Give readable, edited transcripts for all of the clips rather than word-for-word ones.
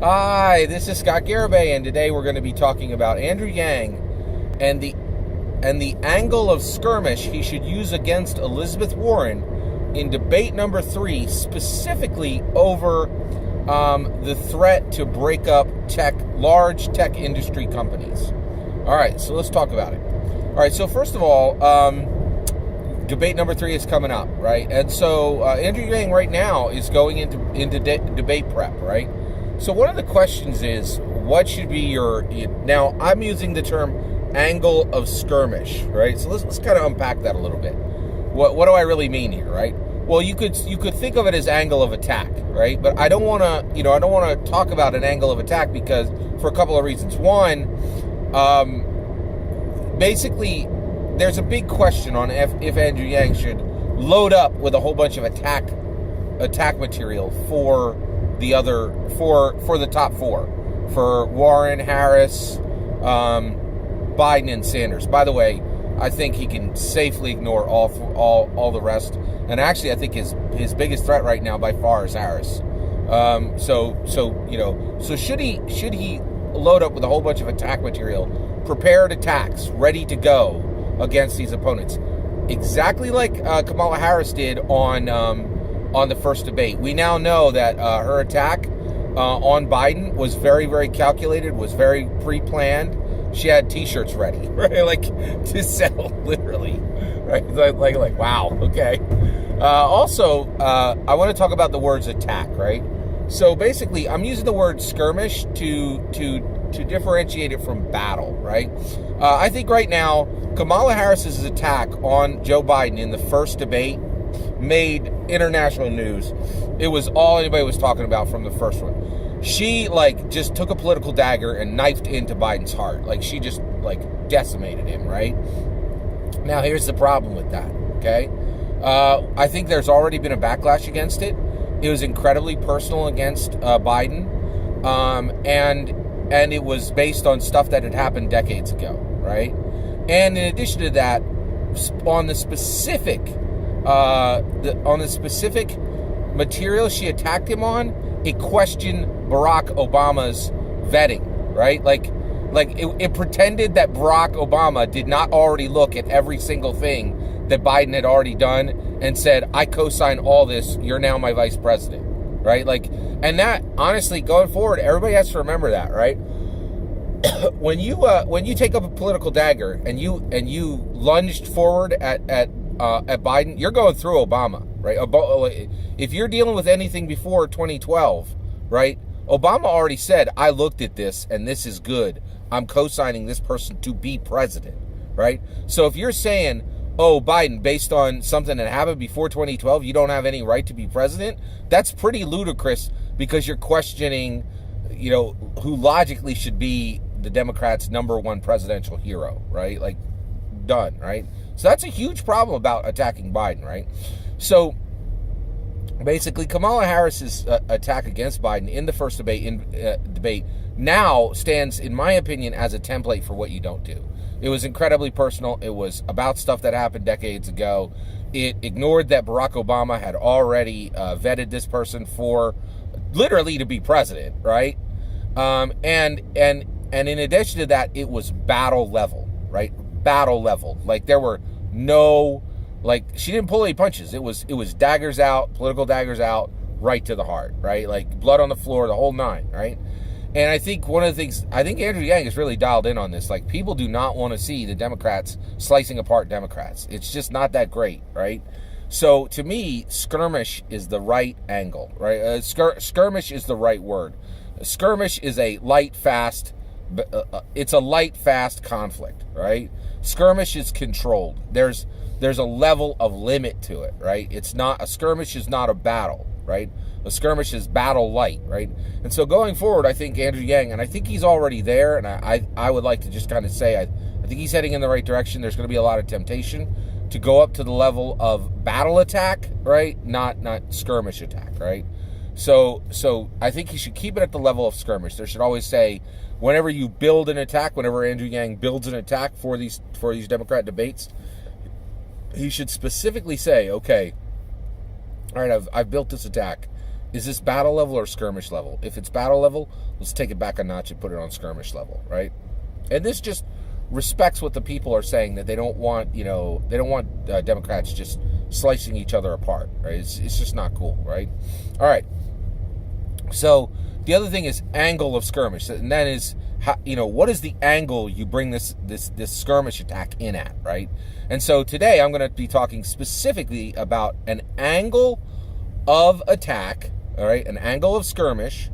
Hi, this is Scott Garibay, and today we're going to be talking about Andrew Yang and the angle of skirmish he should use against Elizabeth Warren in debate number 3, specifically over the threat to break up large tech industry companies. All right, so let's talk about it. All right, so first of all, debate number 3 is coming up, right? And so Andrew Yang right now is going into debate prep, right? So one of the questions is, what should be now I'm using the term angle of skirmish, right? So let's kind of unpack that a little bit. What do I really mean here, right? Well, you could think of it as angle of attack, right? But I don't want to talk about an angle of attack because for a couple of reasons. One, basically, there's a big question on if Andrew Yang should load up with a whole bunch of attack material for the top 4, for Warren, Harris, Biden, and Sanders. By the way, I think he can safely ignore all the rest. And actually, I think his biggest threat right now by far is Harris. So should he load up with a whole bunch of attack material, prepared attacks, ready to go against these opponents, exactly like Kamala Harris did on the first debate. We now know that her attack on Biden was very, very calculated, was very pre-planned. She had T-shirts ready, right? Like to sell, literally, right? Like wow, okay. Also, I want to talk about the words attack, right? So basically, I'm using the word skirmish to differentiate it from battle, right? I think right now, Kamala Harris's attack on Joe Biden in the first debate made international news. It was all anybody was talking about from the first one. She just took a political dagger and knifed into Biden's heart. She just decimated him, right? Now here's the problem with that, okay? I think there's already been a backlash against it. It was incredibly personal against Biden, and it was based on stuff that had happened decades ago, right? And in addition to that, on the specific material she attacked him on, it questioned Barack Obama's vetting, right? It pretended that Barack Obama did not already look at every single thing that Biden had already done and said, I co-sign all this, you're now my vice president, right? And that, honestly, going forward, everybody has to remember that, right? When you take up a political dagger and you lunged forward at Biden, you're going through Obama, right? If you're dealing with anything before 2012, right? Obama already said, I looked at this and this is good. I'm co-signing this person to be president, right? So if you're saying, oh, Biden, based on something that happened before 2012, you don't have any right to be president, that's pretty ludicrous because you're questioning, who logically should be the Democrats' number one presidential hero, right? Done, right? So that's a huge problem about attacking Biden, right? So basically, Kamala Harris's attack against Biden in the first debate now stands, in my opinion, as a template for what you don't do. It was incredibly personal. It was about stuff that happened decades ago. It ignored that Barack Obama had already vetted this person for literally to be president, right? And in addition to that, it was battle level, right? Battle level. There were no, she didn't pull any punches. It was daggers out, political daggers out, right to the heart, right? Blood on the floor, the whole nine, right? And I think one of the things, I think Andrew Yang is really dialed in on this. People do not want to see the Democrats slicing apart Democrats. It's just not that great, right? So to me, skirmish is the right angle, right? Skirmish is the right word. Skirmish is a light, fast, it's a light, fast conflict, right? Skirmish is controlled. There's a level of limit to it, right? A skirmish is not a battle, right? A skirmish is battle light, right? And so going forward, I think Andrew Yang, and I think he's already there, and I would like to just kind of say, I think he's heading in the right direction. There's going to be a lot of temptation to go up to the level of battle attack, right? Not skirmish attack, right? So I think he should keep it at the level of skirmish. There should always say, whenever you build an attack, whenever Andrew Yang builds an attack for these Democrat debates, he should specifically say, okay, all right, I've built this attack. Is this battle level or skirmish level? If it's battle level, let's take it back a notch and put it on skirmish level, right? And this just respects what the people are saying, that they don't want, Democrats just slicing each other apart, right? It's just not cool, right? All right. So the other thing is angle of skirmish, and that is, what is the angle you bring this skirmish attack in at, right? And so today I'm going to be talking specifically about an angle of attack, all right, an angle of skirmish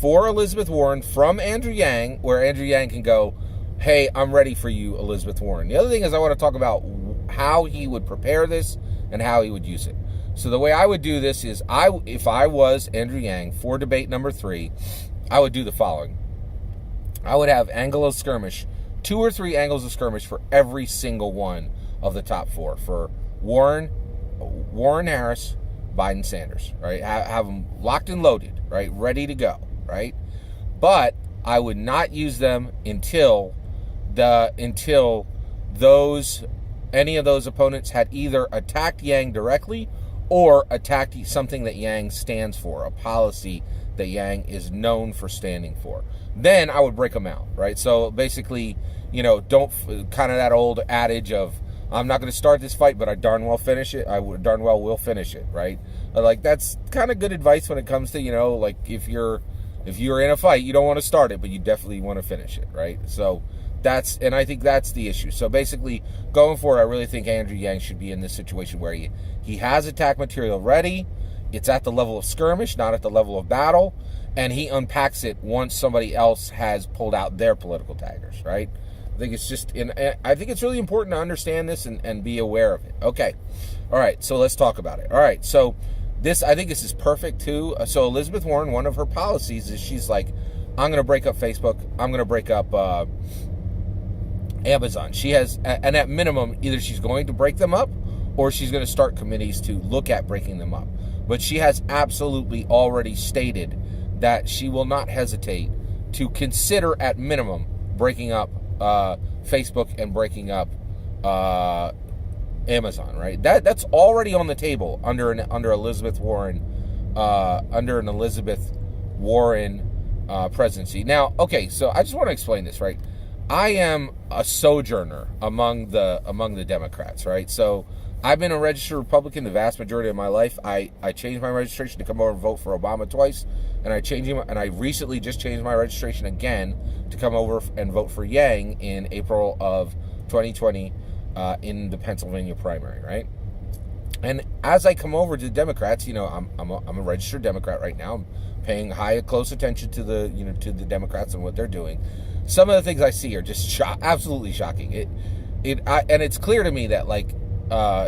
for Elizabeth Warren from Andrew Yang, where Andrew Yang can go, hey, I'm ready for you, Elizabeth Warren. The other thing is I want to talk about how he would prepare this and how he would use it. So the way I would do this is, if I was Andrew Yang for debate number 3, I would do the following. I would have angle of skirmish, 2 or 3 angles of skirmish for every single one of the top 4. For Warren, Harris, Biden, Sanders, right? Have them locked and loaded, right? Ready to go, right? But I would not use them until any of those opponents had either attacked Yang directly or attacked something that Yang stands for, a policy that Yang is known for standing for. Then I would break them out, right? So basically, don't kind of that old adage of, I'm not going to start this fight, but I darn well finish it. Darn well will finish it, right? Like, that's kind of good advice when it comes to, if you're in a fight, you don't want to start it, but you definitely want to finish it, right? So and I think that's the issue. So basically, going forward, I really think Andrew Yang should be in this situation where he has attack material ready. It's at the level of skirmish, not at the level of battle, and he unpacks it once somebody else has pulled out their political daggers, right? I think it's really important to understand this and be aware of it. Okay. All right. So let's talk about it. All right. So I think this is perfect too. So Elizabeth Warren, one of her policies is she's like, I'm going to break up Facebook. I'm going to break up Amazon. She has, and at minimum, either she's going to break them up or she's going to start committees to look at breaking them up. But she has absolutely already stated that she will not hesitate to consider at minimum breaking up Facebook and breaking up Amazon, right? That's already on the table under an Elizabeth Warren presidency. Now, okay, so I just want to explain this, right? I am a sojourner among the Democrats, right? So I've been a registered Republican the vast majority of my life. I changed my registration to come over and vote for Obama twice, and I recently just changed my registration again to come over and vote for Yang in April of 2020 in the Pennsylvania primary, right? And as I come over to the Democrats, I'm a registered Democrat right now. I'm paying close attention to the Democrats and what they're doing. Some of the things I see are just absolutely shocking. And it's clear to me that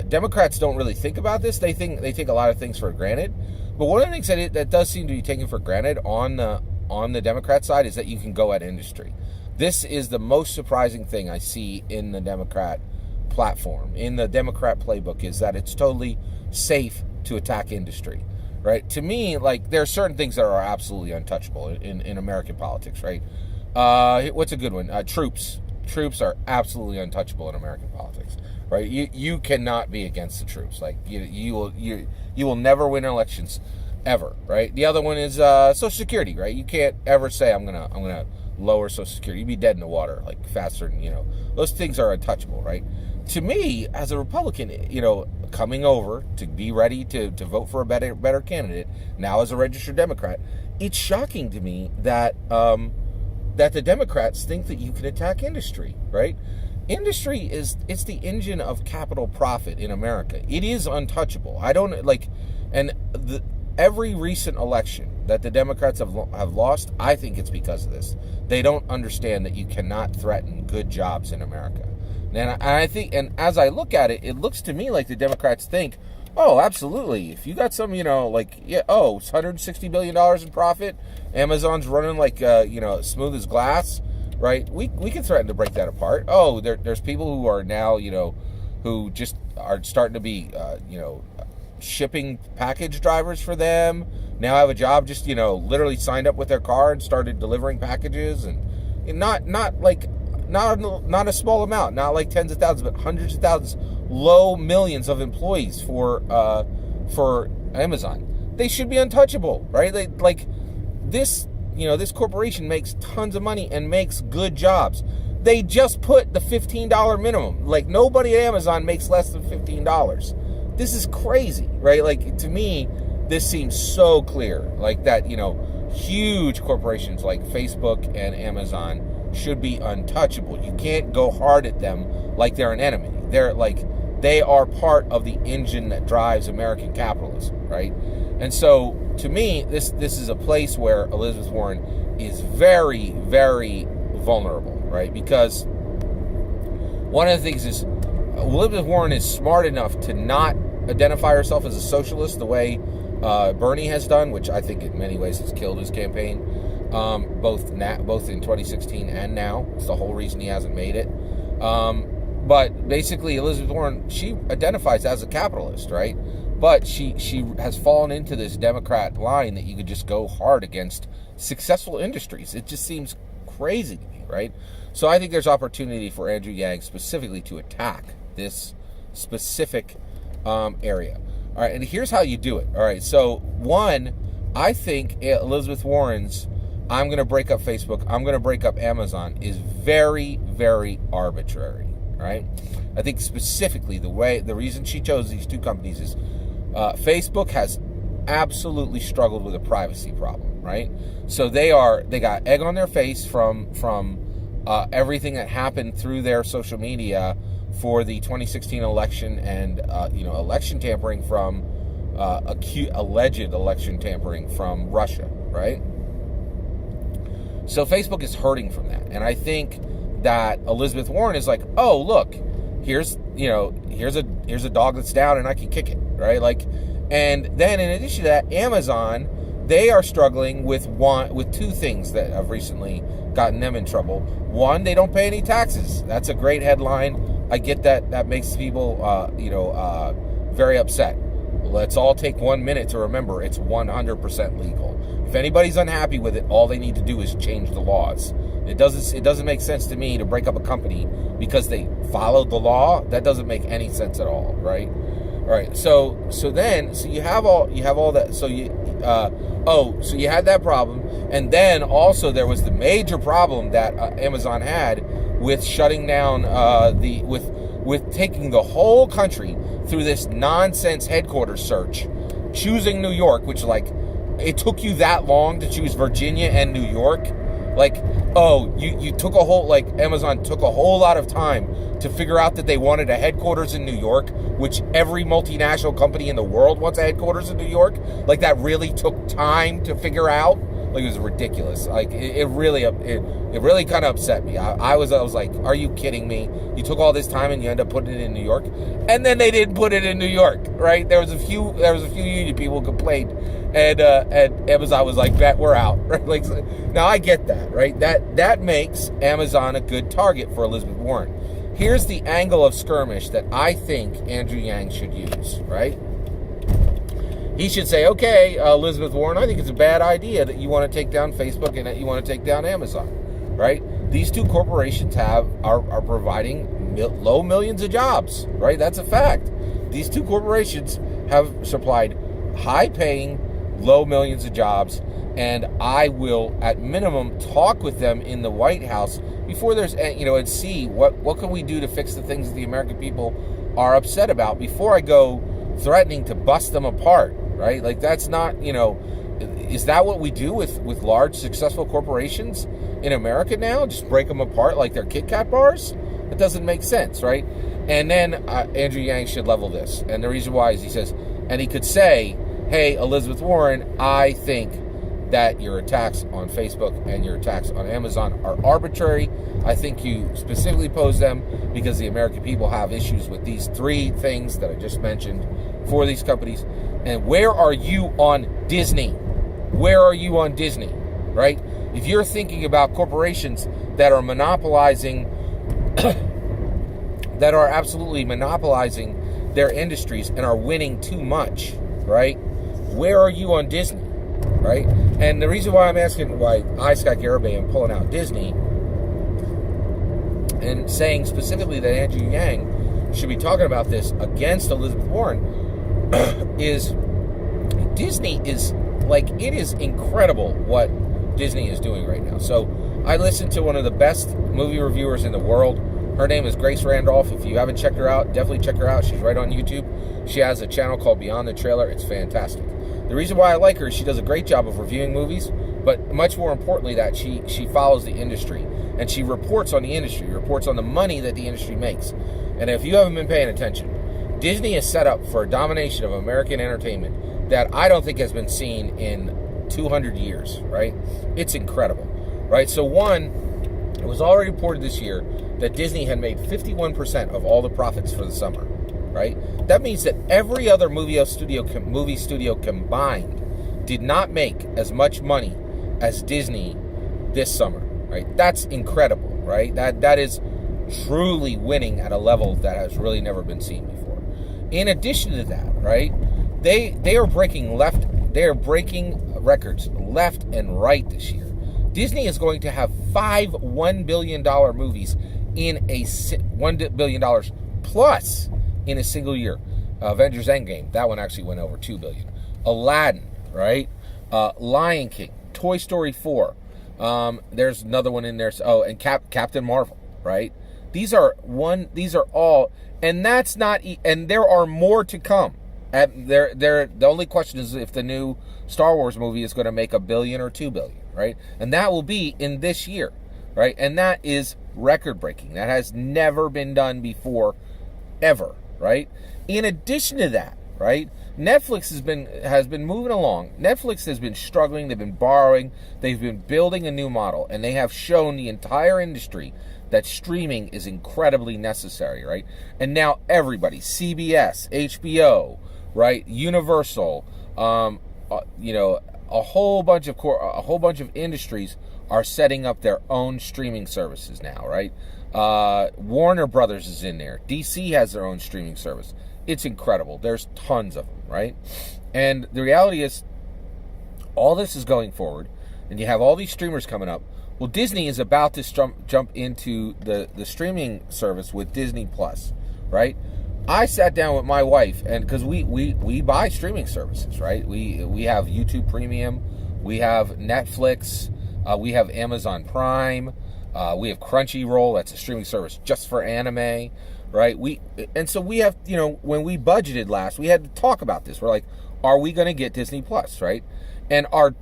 Democrats don't really think about this. They take a lot of things for granted. But one of the things that does seem to be taken for granted on the Democrat side is that you can go at industry. This is the most surprising thing I see in the Democrat platform, in the Democrat playbook, is that it's totally safe to attack industry, right? To me, there are certain things that are absolutely untouchable in American politics, right? What's a good one? Troops. Troops are absolutely untouchable in American politics, right? You cannot be against the troops. You will never win elections, ever, right? The other one is Social Security, right? You can't ever say I'm gonna lower Social Security. You'd be dead in the water faster than those things are untouchable, right? To me, as a Republican, coming over to be ready to vote for a better candidate, now as a registered Democrat, it's shocking to me that the Democrats think that you can attack industry, right? Industry it's the engine of capital profit in America. It is untouchable. Every recent election that the Democrats have lost, I think it's because of this. They don't understand that you cannot threaten good jobs in America. And I think, and as I look at it, it looks to me like the Democrats think, oh, absolutely. If you got some, it's $160 billion in profit. Amazon's running smooth as glass, right? We can threaten to break that apart. Oh, there's people who are now, who just are starting to be, shipping package drivers for them. Now have a job, just, literally signed up with their car and started delivering packages, and not a small amount, not like tens of thousands, but hundreds of thousands, low millions of employees for Amazon. they should be untouchable, right? Like this, this corporation makes tons of money and makes good jobs. They just put the $15 minimum. Like, nobody at Amazon makes less than $15. This is crazy, right? Like, to me, this seems so clear. Like that, huge corporations like Facebook and Amazon should be untouchable. You can't go hard at them like they're an enemy. They are part of the engine that drives American capitalism, right? And so, to me, this is a place where Elizabeth Warren is very, very vulnerable, right? Because one of the things is Elizabeth Warren is smart enough to not identify herself as a socialist the way Bernie has done, which I think in many ways has killed his campaign, both in 2016 and now. It's the whole reason he hasn't made it. But basically, Elizabeth Warren, she identifies as a capitalist, right? But she has fallen into this Democrat line that you could just go hard against successful industries. It just seems crazy to me, right? So I think there's opportunity for Andrew Yang specifically to attack this specific area. All right, and here's how you do it. All right, so one, I think Elizabeth Warren's I'm going to break up Facebook, I'm going to break up Amazon is very, very arbitrary, right? I think specifically the reason she chose these two companies is Facebook has absolutely struggled with a privacy problem, right? So they got egg on their face from everything that happened through their social media for the 2016 election and election tampering from alleged election tampering from Russia, right? So Facebook is hurting from that, and I think that Elizabeth Warren is like, oh look, here's a dog that's down and I can kick it, right? Like, and then in addition to that, Amazon, they are struggling with two things that have recently gotten them in trouble. One, they don't pay any taxes. That's a great headline. I get that. That makes people, very upset. Let's all take 1 minute to remember it's 100% legal. If anybody's unhappy with it, all they need to do is change the laws. It doesn't make sense to me to break up a company because they followed the law. That doesn't make any sense at all, right? All right. So you have all that. So you had that problem, and then also there was the major problem that Amazon had with shutting down with taking the whole country through this nonsense headquarters search, choosing New York, which it took you that long to choose Virginia and New York. You took Amazon took a whole lot of time to figure out that they wanted a headquarters in New York, which every multinational company in the world wants a headquarters in New York. That really took time to figure out. It was ridiculous. It really kind of upset me. I was like, are you kidding me? You took all this time and you end up putting it in New York, and then they didn't put it in New York, right? There was a few union people who complained, and Amazon was like, "Bet we're out." Right? Now I get that, right? That makes Amazon a good target for Elizabeth Warren. Here's the angle of Skirmish that I think Andrew Yang should use, right? He should say, okay, Elizabeth Warren, I think it's a bad idea that you want to take down Facebook and that you want to take down Amazon, right? These two corporations are providing low millions of jobs, right? That's a fact. These two corporations have supplied high-paying, low millions of jobs, and I will, at minimum, talk with them in the White House before there's, and see what can we do to fix the things that the American people are upset about before I go threatening to bust them apart, right? That's not, is that what we do with large successful corporations in America now? Just break them apart like they're KitKat bars? It doesn't make sense, right? And then Andrew Yang should level this. And the reason why is he could say, hey, Elizabeth Warren, I think that your attacks on Facebook and your attacks on Amazon are arbitrary. I think you specifically pose them because the American people have issues with these three things that I just mentioned for these companies. And where are you on Disney? Where are you on Disney, right? If you're thinking about corporations that are monopolizing, that are absolutely monopolizing their industries and are winning too much, right? Where are you on Disney, right? And the reason why I'm asking why Scott Garibay am pulling out Disney and saying specifically that Andrew Yang should be talking about this against Elizabeth Warren is Disney is, like, it is incredible what Disney is doing right now. So I listened to one of the best movie reviewers in the world. Her name is Grace Randolph. If you haven't checked her out, definitely check her out. She's right on YouTube. She has a channel called Beyond the Trailer. It's fantastic. The reason why I like her is she does a great job of reviewing movies, but much more importantly that she follows the industry, and she reports on the industry, reports on the money that the industry makes. And if you haven't been paying attention, Disney is set up for a domination of American entertainment that I don't think has been seen in 200 years, right? It's incredible, right? So one, it was already reported this year that Disney had made 51% of all the profits for the summer, right? That means that every other movie studio combined did not make as much money as Disney this summer, right? That's incredible, right? That is truly winning at a level that has really never been seen before. In addition to that, right, they are breaking records left and right this year. Disney is going to have 5 $1 billion movies in a $1 billion plus in a single year. Avengers Endgame, that one actually went over $2 billion. Aladdin, right? Lion King, Toy Story 4. There's another one in there. Oh, and Captain Marvel, right? These are all, and that's not. And there are more to come. The only question is if the new Star Wars movie is going to make $1 billion or $2 billion, right? And that will be in this year, right? And that is record breaking. That has never been done before, ever, right? In addition to that, right, Netflix has been moving along. Netflix has been struggling. They've been borrowing. They've been building a new model, and they have shown the entire industry that streaming is incredibly necessary, right? And now everybody, CBS, HBO, right, Universal, a whole bunch of industries are setting up their own streaming services now, right? Warner Brothers is in there. DC has their own streaming service. It's incredible. There's tons of them, right? And the reality is, all this is going forward, and you have all these streamers coming up. Well, Disney is about to jump into the streaming service with Disney Plus, right? I sat down with my wife, and because we buy streaming services, right? We have YouTube Premium, we have Netflix, we have Amazon Prime, we have Crunchyroll. That's a streaming service just for anime, right? So we have, when we budgeted last, we had to talk about this. We're like, are we going to get Disney Plus, right? And our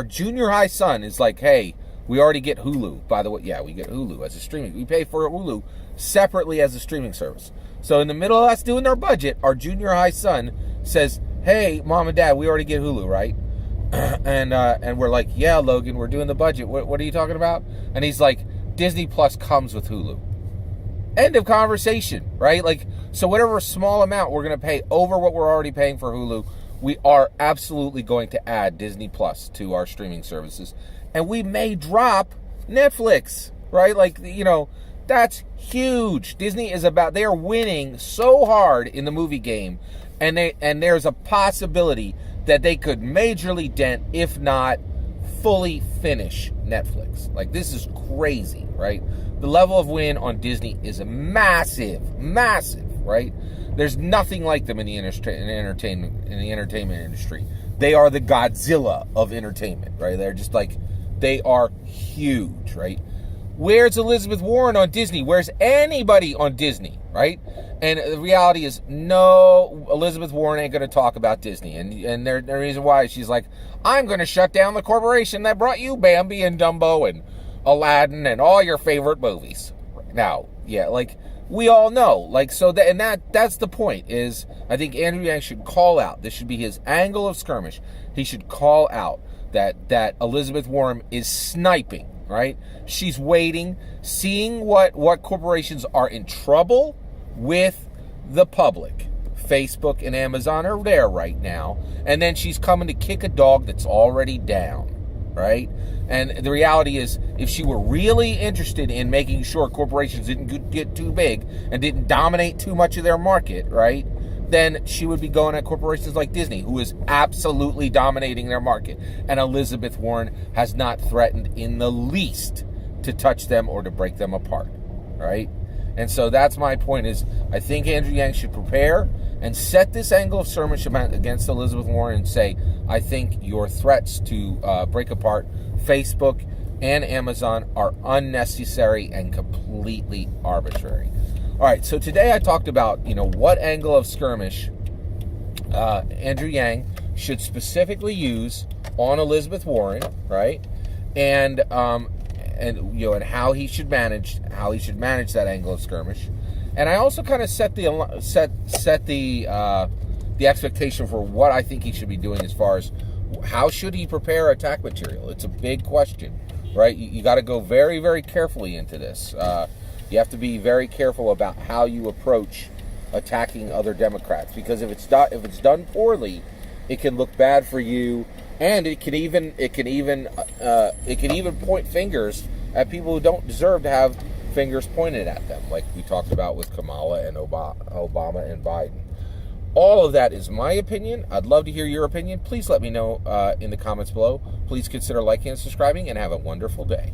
junior high son is like, hey, we already get Hulu. By the way, yeah, we get Hulu as a streaming. We pay for Hulu separately as a streaming service. So in the middle of us doing our budget, our junior high son says, hey, Mom and Dad, we already get Hulu, right? And we're like, yeah, Logan, we're doing the budget. What are you talking about? And he's like, Disney Plus comes with Hulu. End of conversation, right? Like, so whatever small amount we're going to pay over what we're already paying for Hulu, we are absolutely going to add Disney Plus to our streaming services. And we may drop Netflix, right? Like, that's huge. Disney is they are winning so hard in the movie game, and there's a possibility that they could majorly dent, if not fully finish Netflix. Like, this is crazy, right? The level of win on Disney is massive, right? There's nothing like them in the entertainment industry. They are the Godzilla of entertainment, right? They're just like, they are huge, right? Where's Elizabeth Warren on Disney? Where's anybody on Disney, right? And the reality is, no, Elizabeth Warren ain't going to talk about Disney. And the reason why, she's like, I'm going to shut down the corporation that brought you Bambi and Dumbo and Aladdin and all your favorite movies. Now, yeah, like, we all know. Like, so that's the point, is I think Andrew Yang should call out. This should be his angle of skirmish. He should call out that Elizabeth Warren is sniping, right? She's waiting, seeing what corporations are in trouble with the public. Facebook and Amazon are there right now. And then she's coming to kick a dog that's already down, right? And the reality is, if she were really interested in making sure corporations didn't get too big and didn't dominate too much of their market, right, then she would be going at corporations like Disney, who is absolutely dominating their market. And Elizabeth Warren has not threatened in the least to touch them or to break them apart, right? And so that's my point, is I think Andrew Yang should prepare. and set this angle of skirmish against Elizabeth Warren and say, I think your threats to break apart Facebook and Amazon are unnecessary and completely arbitrary. All right, so today I talked about, what angle of skirmish Andrew Yang should specifically use on Elizabeth Warren, right? And how he should manage that angle of skirmish. And I also kind of set the expectation for what I think he should be doing as far as how should he prepare attack material. It's a big question, right? You got to go very, very carefully into this. You have to be very careful about how you approach attacking other Democrats, because if it's done poorly, it can look bad for you, and it can even point fingers at people who don't deserve to have fingers pointed at them, like we talked about with Kamala and Obama and Biden. All of that is my opinion. I'd love to hear your opinion. Please let me know in the comments below. Please consider liking and subscribing, and have a wonderful day.